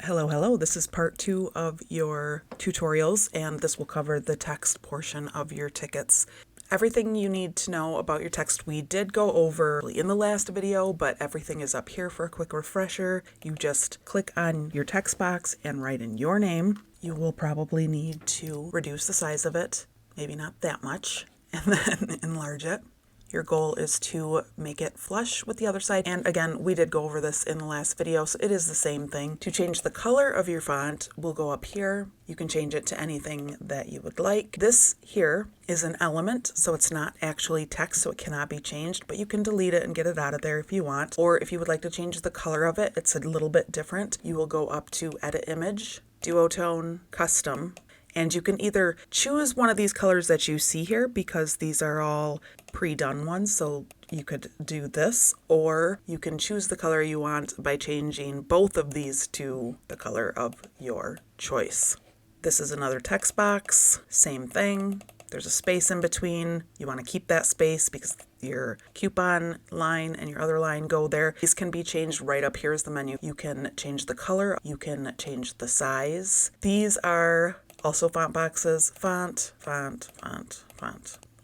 Hello. This is part 2 of your tutorials, and this will cover the text portion of your tickets. Everything you need to know about your text we did go over in the last video, but everything is up here for a quick refresher. You just click on your text box and write in your name. You will probably need to reduce the size of it, maybe not that much, and then enlarge it. Your goal is to make it flush with the other side. And again, we did go over this in the last video, so it is the same thing. To change the color of your font, we'll go up here. You can change it to anything that you would like. This here is an element, so it's not actually text, so it cannot be changed, but you can delete it and get it out of there if you want. Or if you would like to change the color of it, it's a little bit different. You will go up to Edit Image, Duotone, Custom, and you can either choose one of these colors that you see here because these are all pre-done ones, so you could do this, or you can choose the color you want by changing both of these to the color of your choice. This is another text box, same thing. There's a space in between. You want to keep that space because your coupon line and your other line go there. These can be changed right up here is the menu. You can change the color. You can change the size. These are also font boxes, font.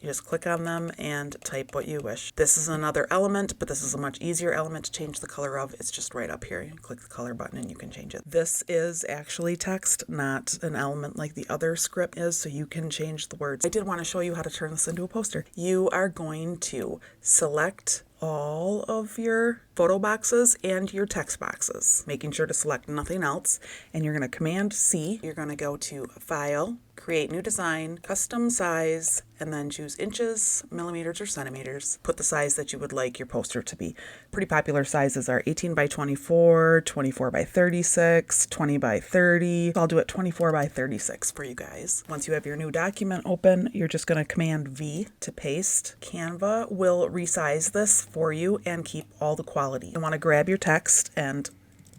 You just click on them and type what you wish. This is another element, but this is a much easier element to change the color of. It's just right up here. You click the color button and you can change it. This is actually text, not an element like the other script is, so you can change the words. I did want to show you how to turn this into a poster. You are going to select all of your photo boxes and your text boxes, making sure to select nothing else. And you're going to Command C. You're going to go to File, Create New Design, Custom Size, and then choose inches, millimeters, or centimeters. Put the size that you would like your poster to be. Pretty popular sizes are 18 by 24, 24 by 36, 20 by 30. I'll do it 24 by 36 for you guys. Once you have your new document open, you're just going to Command V to paste. Canva will resize this for you and keep all the quality. You want to grab your text and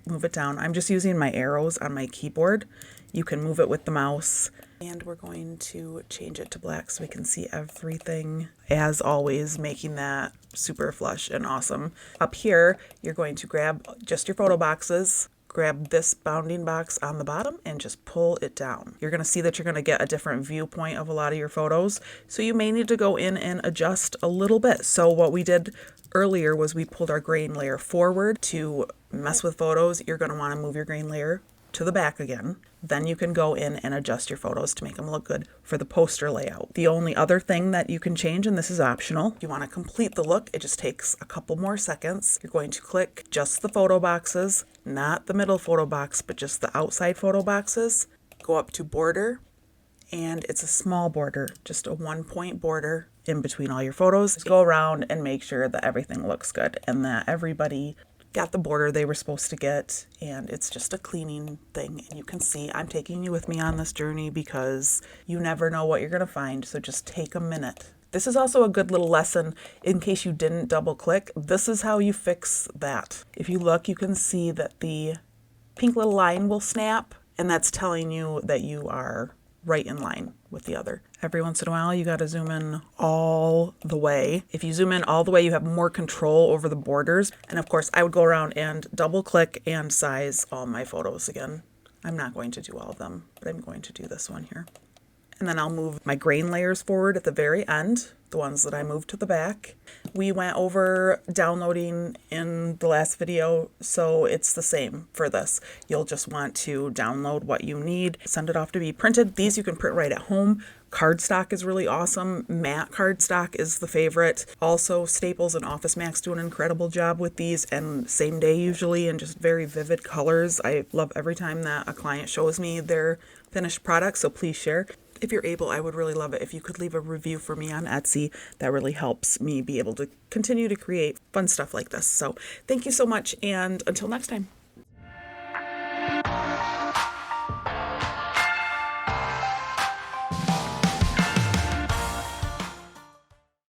move it down. I'm just using my arrows on my keyboard. You can move it with the mouse. And we're going to change it to black so we can see everything, as always, making that super flush and awesome. Up here, you're going to grab just your photo boxes, grab this bounding box on the bottom and just pull it down. You're going to see that you're going to get a different viewpoint of a lot of your photos, so you may need to go in and adjust a little bit. So what we did earlier was we pulled our grain layer forward. To mess with photos, you're going to want to move your grain layer to the back again. Then you can go in and adjust your photos to make them look good for the poster layout. The only other thing that you can change, and this is optional, if you want to complete the look, it just takes a couple more seconds. You're going to click just the photo boxes, not the middle photo box, but just the outside photo boxes. Go up to border, and it's a small border, just a 1-point border in between all your photos. Just go around and make sure that everything looks good and that everybody got the border they were supposed to get, and it's just a cleaning thing. And you can see I'm taking you with me on this journey because you never know what you're going to find, so just take a minute. This is also a good little lesson in case you didn't double click. This is how you fix that. If you look, you can see that the pink little line will snap, and that's telling you that you are right in line with the other. Every once in a while, you got to zoom in all the way. If you zoom in all the way, you have more control over the borders. And of course, I would go around and double click and size all my photos again. I'm not going to do all of them, but I'm going to do this one here. And then I'll move my grain layers forward at the very end, the ones that I moved to the back. We went over downloading in the last video, so it's the same for this. You'll just want to download what you need, send it off to be printed. These you can print right at home. Cardstock is really awesome. Matte cardstock is the favorite. Also, Staples and Office Max do an incredible job with these, and same day usually, and just very vivid colors. I love every time that a client shows me their finished product, so please share. If you're able, I would really love it if you could leave a review for me on Etsy. That really helps me be able to continue to create fun stuff like this. So thank you so much, and until next time.